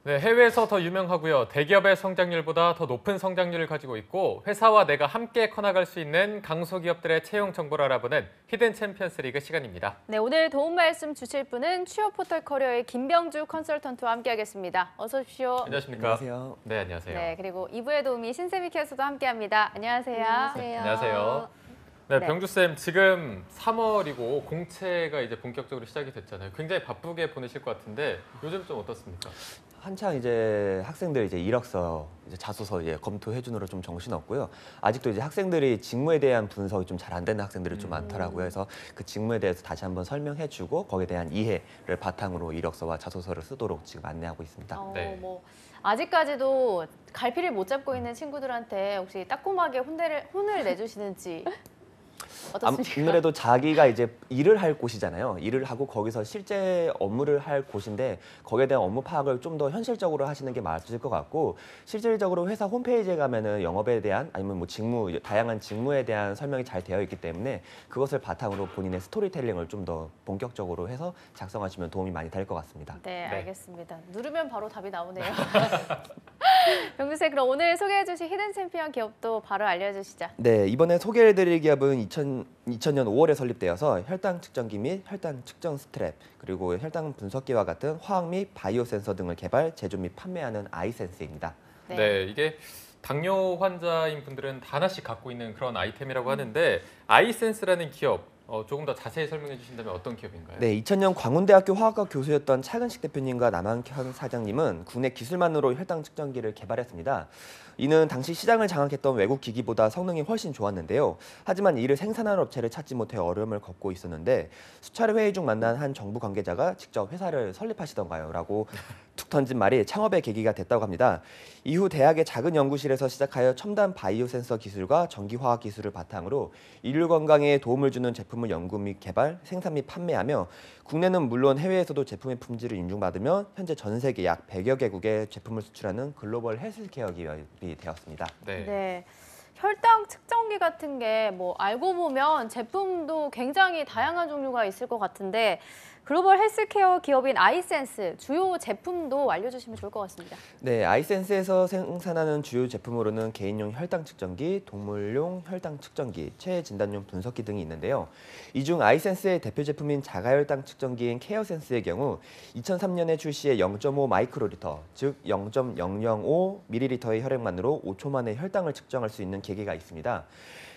네, 해외에서 더 유명하고요. 대기업의 성장률보다 더 높은 성장률을 가지고 있고 회사와 내가 함께 커나갈 수 있는 강소기업들의 채용 정보를 알아보는 히든 챔피언스 리그 시간입니다. 네, 오늘 도움 말씀 주실 분은 취업 포털 커리어의 김병주 컨설턴트와 함께하겠습니다. 어서 오십시오. 안녕하십니까? 안녕하세요. 네, 안녕하세요. 네, 그리고 2부의 도우미 신세미 캐스터도 함께합니다. 안녕하세요. 안녕하세요. 네, 네. 병주쌤, 지금 3월이고 공채가 이제 본격적으로 시작이 됐잖아요. 굉장히 바쁘게 보내실 것 같은데 요즘 좀 어떻습니까? 한창 이제 학생들 이제 이력서, 이제 자소서 이제 검토해 주느라 좀 정신 없고요. 아직도 이제 학생들이 직무에 대한 분석이 좀 잘 안 되는 학생들이 좀 많더라고요. 그래서 그 직무에 대해서 다시 한번 설명해 주고 거기에 대한 이해를 바탕으로 이력서와 자소서를 쓰도록 지금 안내하고 있습니다. 네. 뭐 아직까지도 갈피를 못 잡고 있는 친구들한테 혹시 따끔하게 혼을 내주시는지 어떻습니까? 아무래도 자기가 이제 일을 할 곳이잖아요. 일을 하고 거기서 실제 업무를 할 곳인데 거기에 대한 업무 파악을 좀 더 현실적으로 하시는 게 맞을 것 같고 실질적으로 회사 홈페이지에 가면은 영업에 대한 아니면 뭐 직무, 다양한 직무에 대한 설명이 잘 되어 있기 때문에 그것을 바탕으로 본인의 스토리텔링을 좀 더 본격적으로 해서 작성하시면 도움이 많이 될 것 같습니다. 네, 네. 알겠습니다. 누르면 바로 답이 나오네요. 병주쌤, 그럼 오늘 소개해 주신 히든 챔피언 기업도 바로 알려주시죠. 네, 이번에 소개해드릴 기업은 2000년 5월에 설립되어서 혈당 측정기 및 혈당 측정 스트랩, 그리고 혈당 분석기와 같은 화학 및 바이오 센서 등을 개발, 제조 및 판매하는 아이센스입니다. 네, 이게 당뇨 환자인 분들은 다 하나씩 갖고 있는 그런 아이템이라고 하는데 아이센스라는 기업 조금 더 자세히 설명해 주신다면 어떤 기업인가요? 네, 2000년 광운대학교 화학과 교수였던 차근식 대표님과 남한현 사장님은 국내 기술만으로 혈당 측정기를 개발했습니다. 이는 당시 시장을 장악했던 외국 기기보다 성능이 훨씬 좋았는데요. 하지만 이를 생산할 업체를 찾지 못해 어려움을 겪고 있었는데 수차례 회의 중 만난 한 정부 관계자가 직접 회사를 설립하시던가요? 라고 툭 던진 말이 창업의 계기가 됐다고 합니다. 이후 대학의 작은 연구실에서 시작하여 첨단 바이오 센서 기술과 전기화학 기술을 바탕으로 인류 건강에 도움을 주는 제품을 연구 및 개발, 생산 및 판매하며 국내는 물론 해외에서도 제품의 품질을 인증받으며 현재 전 세계 약 100여 개국에 제품을 수출하는 글로벌 헬스케어 기업이 되었습니다. 네. 네. 혈당 측정기 같은 게 뭐 알고 보면 제품도 굉장히 다양한 종류가 있을 것 같은데 글로벌 헬스케어 기업인 아이센스 주요 제품도 알려주시면 좋을 것 같습니다. 네, 아이센스에서 생산하는 주요 제품으로는 개인용 혈당 측정기, 동물용 혈당 측정기, 체해 진단용 분석기 등이 있는데요. 이 중 아이센스의 대표 제품인 자가혈당 측정기인 케어센스의 경우 2003년에 출시해 0.5 마이크로리터, 즉 0.005 밀리리터의 혈액만으로 5초 만에 혈당을 측정할 수 있는 계기가 있습니다.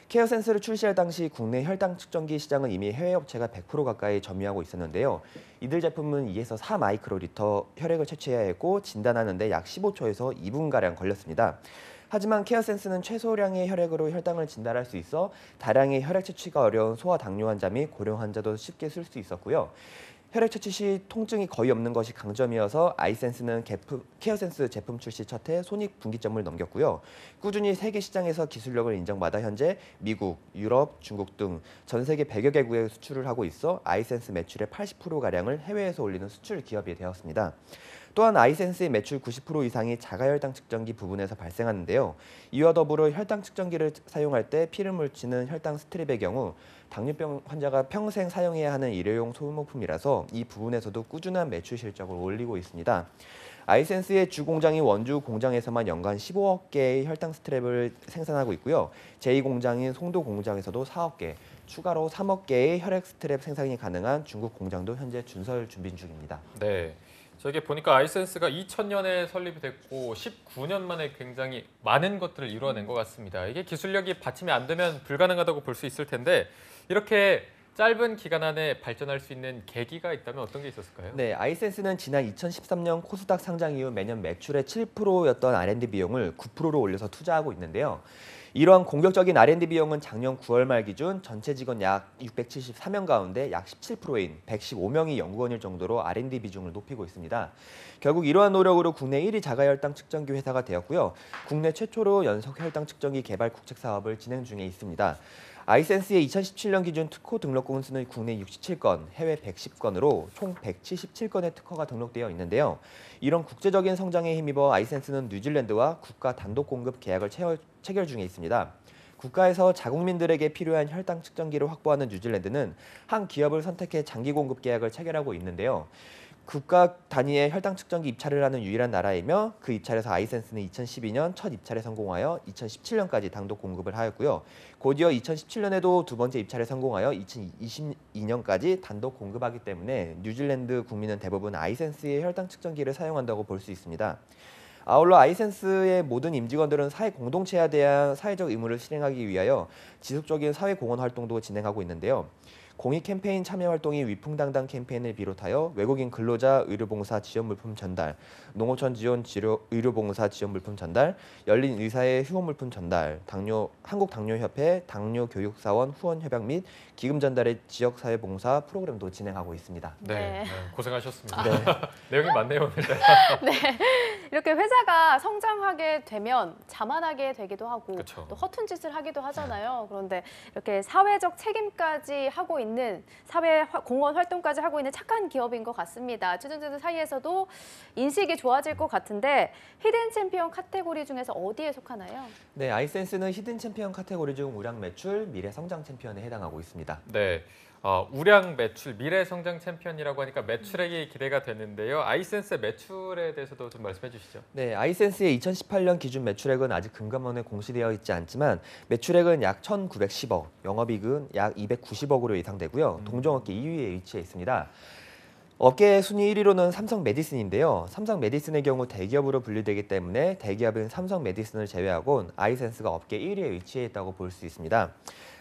케어센스를 출시할 당시 국내 혈당 측정기 시장은 이미 해외 업체가 100% 가까이 점유하고 있었는데요. 이들 제품은 2에서 4 마이크로리터 혈액을 채취해야 했고 진단하는 데 약 15초에서 2분가량 걸렸습니다. 하지만 케어센스는 최소량의 혈액으로 혈당을 진단할 수 있어 다량의 혈액 채취가 어려운 소아 당뇨 환자 및 고령 환자도 쉽게 쓸 수 있었고요. 혈액 채취 시 통증이 거의 없는 것이 강점이어서 아이센스는 케어센스 제품 출시 첫 해 손익분기점을 넘겼고요. 꾸준히 세계 시장에서 기술력을 인정받아 현재 미국, 유럽, 중국 등 전 세계 100여 개국에 수출을 하고 있어 아이센스 매출의 80%가량을 해외에서 올리는 수출 기업이 되었습니다. 또한 아이센스의 매출 90% 이상이 자가혈당 측정기 부분에서 발생하는데요. 이와 더불어 혈당 측정기를 사용할 때 피를 묻히는 혈당 스트립의 경우 당뇨병 환자가 평생 사용해야 하는 일회용 소모품이라서 이 부분에서도 꾸준한 매출 실적을 올리고 있습니다. 아이센스의 주 공장이 원주 공장에서만 연간 15억 개의 혈당 스트랩을 생산하고 있고요. 제2공장인 송도 공장에서도 4억 개, 추가로 3억 개의 혈액 스트랩 생산이 가능한 중국 공장도 현재 준설 준비 중입니다. 네. 저게 보니까 아이센스가 2000년에 설립이 됐고 19년 만에 굉장히 많은 것들을 이루어낸 것 같습니다. 이게 기술력이 받침이 안 되면 불가능하다고 볼 수 있을 텐데 이렇게 짧은 기간 안에 발전할 수 있는 계기가 있다면 어떤 게 있었을까요? 네, 아이센스는 지난 2013년 코스닥 상장 이후 매년 매출의 7%였던 R&D 비용을 9%로 올려서 투자하고 있는데요. 이러한 공격적인 R&D 비용은 작년 9월 말 기준 전체 직원 약 674명 가운데 약 17%인 115명이 연구원일 정도로 R&D 비중을 높이고 있습니다. 결국 이러한 노력으로 국내 1위 자가혈당 측정기 회사가 되었고요. 국내 최초로 연속 혈당 측정기 개발 국책 사업을 진행 중에 있습니다. 아이센스의 2017년 기준 특허 등록 건수는 국내 67건, 해외 110건으로 총 177건의 특허가 등록되어 있는데요. 이런 국제적인 성장에 힘입어 아이센스는 뉴질랜드와 국가 단독 공급 계약을 체결 중에 있습니다. 국가에서 자국민들에게 필요한 혈당 측정기를 확보하는 뉴질랜드는 한 기업을 선택해 장기 공급 계약을 체결하고 있는데요. 국가 단위의 혈당 측정기 입찰을 하는 유일한 나라이며 그 입찰에서 아이센스는 2012년 첫 입찰에 성공하여 2017년까지 단독 공급을 하였고요. 곧이어 2017년에도 두 번째 입찰에 성공하여 2022년까지 단독 공급하기 때문에 뉴질랜드 국민은 대부분 아이센스의 혈당 측정기를 사용한다고 볼 수 있습니다. 아울러 아이센스의 모든 임직원들은 사회 공동체에 대한 사회적 의무를 실행하기 위하여 지속적인 사회 공헌 활동도 진행하고 있는데요. 공익 캠페인 참여 활동이 위풍당당 캠페인을 비롯하여 외국인 근로자 의료봉사 지원 물품 전달, 농어촌 지원 의료봉사 지원 물품 전달, 열린 의사회 휴원 물품 전달, 한국당뇨협회 당뇨교육사원 후원 협약 및 기금 전달의 지역사회 봉사 프로그램도 진행하고 있습니다. 네, 네. 고생하셨습니다. 네. 내용이 많네요, 오늘. 이렇게 회사가 성장하게 되면 자만하게 되기도 하고 그쵸. 또 허튼 짓을 하기도 하잖아요. 그런데 이렇게 사회적 책임까지 하고 있는 사회 공헌 활동까지 하고 있는 착한 기업인 것 같습니다. 취준자들 사이에서도 인식이 좋아질 것 같은데 히든 챔피언 카테고리 중에서 어디에 속하나요? 네, 아이센스는 히든 챔피언 카테고리 중 우량 매출, 미래 성장 챔피언에 해당하고 있습니다. 네. 우량 매출, 미래 성장 챔피언이라고 하니까 매출액이 기대가 되는데요. 아이센스의 매출에 대해서도 좀 말씀해 주시죠. 네, 아이센스의 2018년 기준 매출액은 아직 금감원에 공시되어 있지 않지만 매출액은 약 1,910억, 영업이익은 약 290억으로 예상되고요. 동종업계 2위에 위치해 있습니다. 업계 순위 1위로는 삼성 메디슨인데요. 삼성 메디슨의 경우 대기업으로 분류되기 때문에 대기업인 삼성 메디슨을 제외하곤 아이센스가 업계 1위에 위치해 있다고 볼 수 있습니다.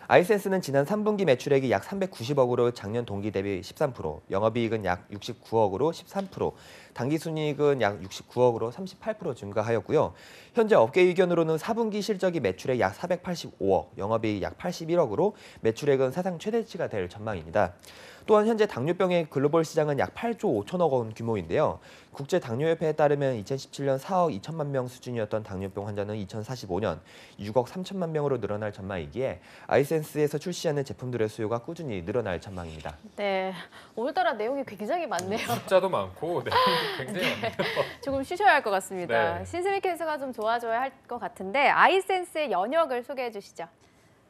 아이센스는 지난 3분기 매출액이 약 390억으로 작년 동기 대비 13%, 영업이익은 약 69억으로 13%, 당기순이익은 약 69억으로 38% 증가하였고요. 현재 업계 의견으로는 4분기 실적이 매출액 약 485억, 영업이익 약 81억으로 매출액은 사상 최대치가 될 전망입니다. 또한 현재 당뇨병의 글로벌 시장은 약 8조 5천억 원 규모인데요. 국제당뇨협회에 따르면 2017년 4억 2천만 명 수준이었던 당뇨병 환자는 2045년 6억 3천만 명으로 늘어날 전망이기에 아이센스에서 출시하는 제품들의 수요가 꾸준히 늘어날 전망입니다. 네, 오늘따라 내용이 굉장히 많네요. 숫자도 많고 내용도 굉장히 많네요. 조금 쉬셔야 할 것 같습니다. 네. 신스미 캐스가 좀 도와줘야 할 것 같은데 아이센스의 연역을 소개해 주시죠.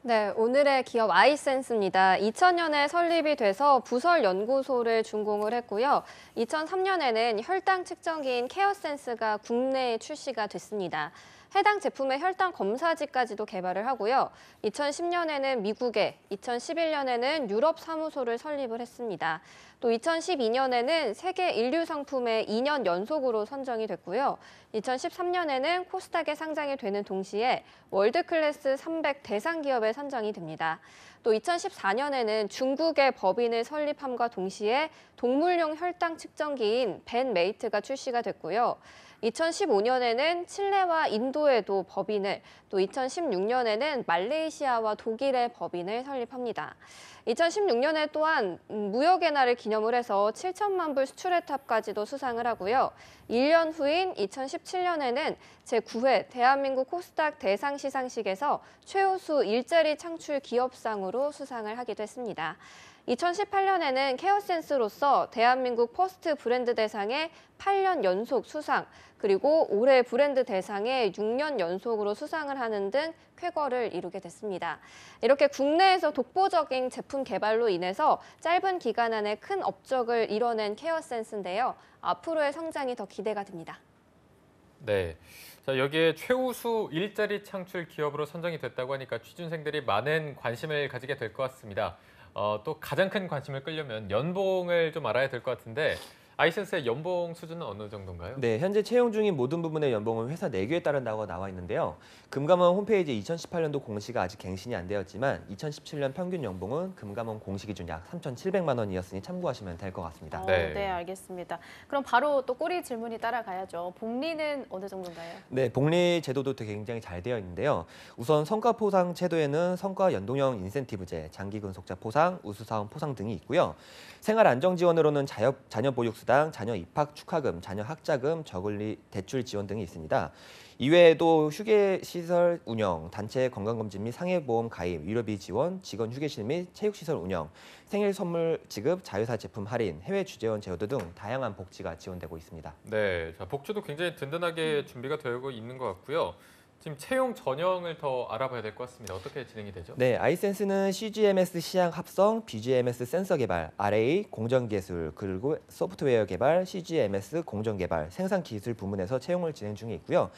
네, 오늘의 기업 아이센스입니다. 2000년에 설립이 돼서 부설 연구소를 준공을 했고요. 2003년에는 혈당 측정기인 케어센스가 국내에 출시가 됐습니다. 해당 제품의 혈당 검사지까지도 개발을 하고요. 2010년에는 미국에, 2011년에는 유럽 사무소를 설립을 했습니다. 또 2012년에는 세계 인류 상품에 2년 연속으로 선정이 됐고요. 2013년에는 코스닥에 상장이 되는 동시에 월드클래스 300 대상 기업에 선정이 됩니다. 또 2014년에는 중국의 법인을 설립함과 동시에 동물용 혈당 측정기인 벤메이트가 출시가 됐고요. 2015년에는 칠레와 인도에도 법인을, 또 2016년에는 말레이시아와 독일의 법인을 설립합니다. 2016년에 또한 무역의 날을 기념을 해서 7천만 불 수출의 탑까지도 수상을 하고요. 1년 후인 2017년에는 제9회 대한민국 코스닥 대상 시상식에서 최우수 일자리 창출 기업상으로 수상을 하기도 했습니다. 2018년에는 케어센스로서 대한민국 퍼스트 브랜드 대상에 8년 연속 수상, 그리고 올해 브랜드 대상에 6년 연속으로 수상을 하는 등 쾌거를 이루게 됐습니다. 이렇게 국내에서 독보적인 제품 개발로 인해서 짧은 기간 안에 큰 업적을 이뤄낸 케어센스인데요. 앞으로의 성장이 더 기대가 됩니다. 네. 자, 여기에 최우수 일자리 창출 기업으로 선정이 됐다고 하니까 취준생들이 많은 관심을 가지게 될 것 같습니다. 또 가장 큰 관심을 끌려면 연봉을 좀 알아야 될 것 같은데 아이센스의 연봉 수준은 어느 정도인가요? 네, 현재 채용 중인 모든 부분의 연봉은 회사 내규에 따른다고 나와 있는데요. 금감원 홈페이지 2018년도 공시가 아직 갱신이 안 되었지만 2017년 평균 연봉은 금감원 공시 기준 약 3,700만 원이었으니 참고하시면 될 것 같습니다. 네, 알겠습니다. 그럼 바로 또 꼬리 질문이 따라가야죠. 복리는 어느 정도인가요? 네, 복리 제도도 굉장히 잘 되어 있는데요. 우선 성과 포상 제도에는 성과 연동형 인센티브제, 장기 근속자 포상, 우수사원 포상 등이 있고요. 생활 안정 지원으로는 자녀 보육수당, 자녀 입학 축하금, 자녀 학자금, 저금리 대출 지원 등이 있습니다. 이외에도 휴게시설 운영, 단체 건강검진 및 상해보험 가입, 위로비 지원, 직원 휴게실 및 체육시설 운영, 생일 선물 지급, 자회사 제품 할인, 해외 주재원 제도 등 다양한 복지가 지원되고 있습니다. 네, 자, 복지도 굉장히 든든하게 준비가 되고 있는 것 같고요. 지금 채용 전형을 더 알아봐야 될 것 같습니다. 어떻게 진행이 되죠? 네, 아이센스는 CGMS 시향 합성, BGMS 센서 개발, RA 공정 기술, 그리고 소프트웨어 개발, CGMS 공정 개발, 생산 기술 부문에서 채용을 진행 중에 있고요.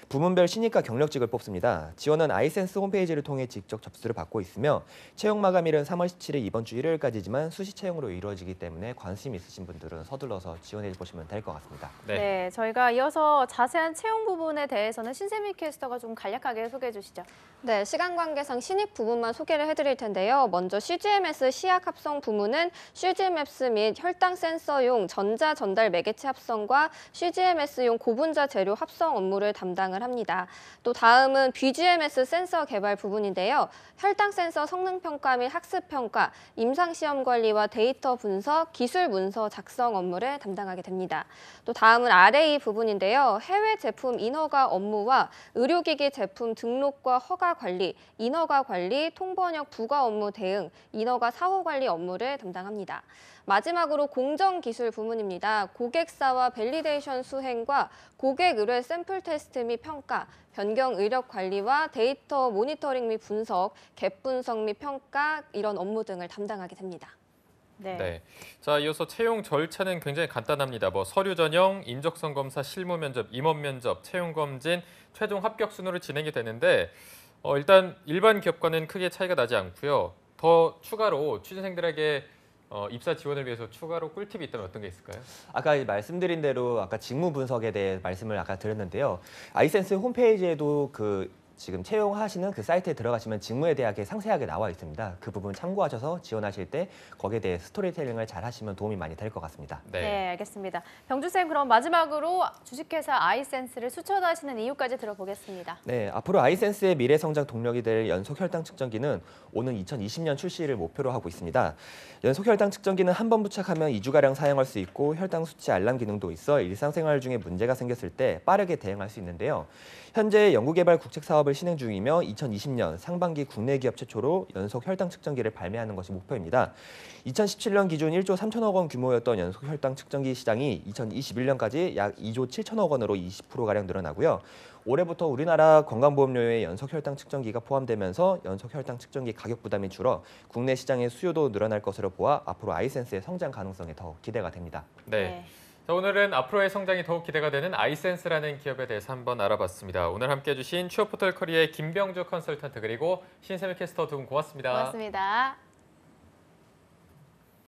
부문별 신입과 경력직을 뽑습니다. 지원은 아이센스 홈페이지를 통해 직접 접수를 받고 있으며 채용 마감일은 3월 17일 이번 주 일요일까지지만 수시 채용으로 이루어지기 때문에 관심 있으신 분들은 서둘러서 지원해 보시면 될 것 같습니다. 네, 저희가 이어서 자세한 채용 부분에 대해서는 신세미 캐스터가 좀 간략하게 소개해 주시죠. 네, 시간 관계상 신입 부분만 소개를 해드릴 텐데요. 먼저 CGMS 시약 합성 부문은 CGMS 및 혈당 센서용 전자 전달 매개체 합성과 CGMS용 고분자 재료 합성 업무를 담당을 합니다. 또 다음은 BGMS 센서 개발 부분인데요. 혈당 센서 성능 평가 및 학습 평가, 임상 시험 관리와 데이터 분석, 기술 문서 작성 업무를 담당하게 됩니다. 또 다음은 RA 부분인데요. 해외 제품 인허가 업무와 의료기기 제품 등록과 허가 관리, 인허가 관리, 통번역 부가 업무 대응, 인허가 사후 관리 업무를 담당합니다. 마지막으로 공정기술 부문입니다. 고객사와 밸리데이션 수행과 고객 의뢰 샘플 테스트 및 평가, 변경 이력 관리와 데이터 모니터링 및 분석, 갭 분석 및 평가 이런 업무 등을 담당하게 됩니다. 네. 자, 이어서 채용 절차는 굉장히 간단합니다. 서류 전형, 인적성 검사, 실무 면접, 임원 면접, 채용 검진, 최종 합격 순으로 진행이 되는데 일단 일반 기업과는 크게 차이가 나지 않고요. 더 추가로 취준생들에게 입사 지원을 위해서 추가로 꿀팁이 있다면 어떤 게 있을까요? 아까 말씀드린 대로 아까 직무 분석에 대해 말씀을 아까 드렸는데요. 아이센스 홈페이지에도 지금 채용하시는 그 사이트에 들어가시면 직무에 대하게 상세하게 나와 있습니다. 그 부분 참고하셔서 지원하실 때 거기에 대해 스토리텔링을 잘 하시면 도움이 많이 될 것 같습니다. 네, 알겠습니다. 병주쌤, 그럼 마지막으로 주식회사 아이센스를 추천하시는 이유까지 들어보겠습니다. 네, 앞으로 아이센스의 미래 성장 동력이 될 연속 혈당 측정기는 오는 2020년 출시를 목표로 하고 있습니다. 연속 혈당 측정기는 한 번 부착하면 2주가량 사용할 수 있고 혈당 수치 알람 기능도 있어 일상생활 중에 문제가 생겼을 때 빠르게 대응할 수 있는데요. 현재 연구개발 국책 사업을 진행 중이며 2020년 상반기 국내 기업 최초로 연속 혈당 측정기를 발매하는 것이 목표입니다. 2017년 기준 1조 3천억 원 규모였던 연속 혈당 측정기 시장이 2021년까지 약 2조 7천억 원으로 20%가량 늘어나고요. 올해부터 우리나라 건강보험료에 연속 혈당 측정기가 포함되면서 연속 혈당 측정기 가격 부담이 줄어 국내 시장의 수요도 늘어날 것으로 보아 앞으로 아이센스의 성장 가능성이 더 기대가 됩니다. 네. 자, 오늘은 앞으로의 성장이 더욱 기대가 되는 아이센스라는 기업에 대해서 한번 알아봤습니다. 오늘 함께해 주신 취업포털 커리어의 김병주 컨설턴트 그리고 신세미 캐스터 두 분 고맙습니다. 고맙습니다.